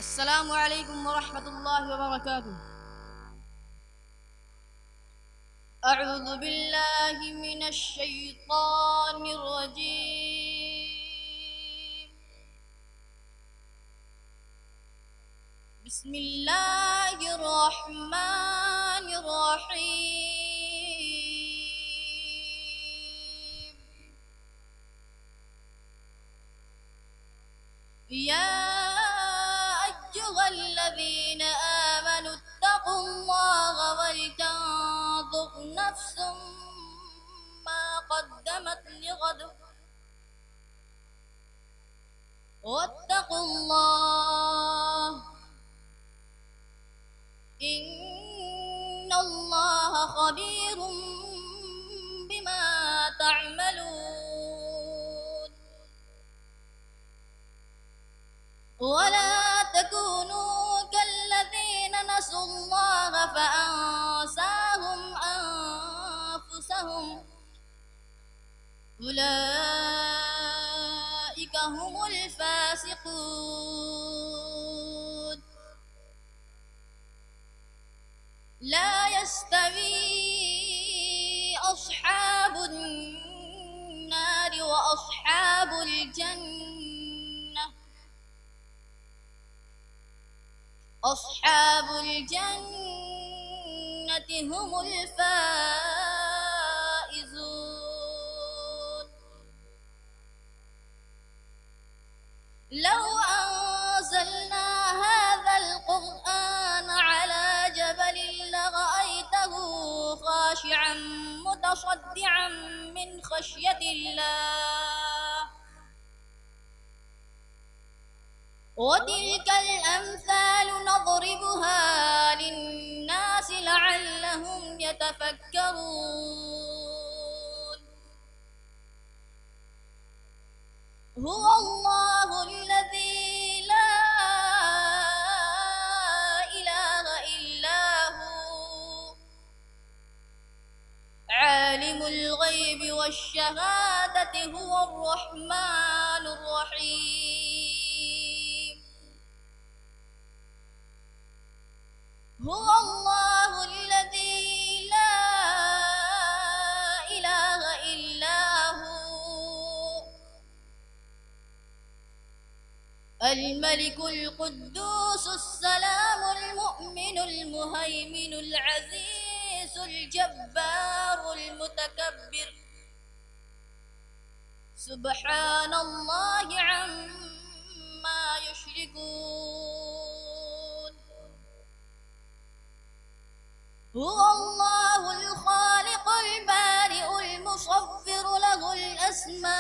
السلام عليكم ورحمة الله وبركاته. أعوذ بالله من الشيطان الرجيم. بسم الله الرحمن الرحيم. يا أيها الذين آمنوا اتقوا الله ولتنظر نفس ما قدمت لغد واتقوا الله إن الله خبير بما تعملون. ولا تكونوا كالذين نسوا الله فأنساهم أنفسهم أولئك هم الفاسقون. لا يستوي أصحاب النار وأصحاب الجنة أصحاب الجنة هم الفائزون. لو أنزلنا هذا القرآن على جبل لرأيته خاشعا متصدعا من خشية الله. وتلك الأمثال نضربها للناس لعلهم يتفكرون. هو الله الذي لا إله إلا هو عالم الغيب والشهادة هو الرحمن الرحيم. هو الله الذي لا إله إلا هو الملك القدوس السلام المؤمن المهيمن العزيز الجبار المتكبر سبحان الله عما يشركون. هو الله الخالق البارئ المصور له الأسماء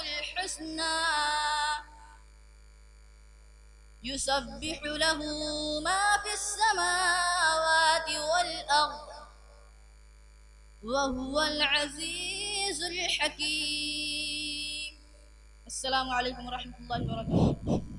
الحسنى يسبح له ما في السماوات والأرض وهو العزيز الحكيم. السلام عليكم ورحمة الله وبركاته.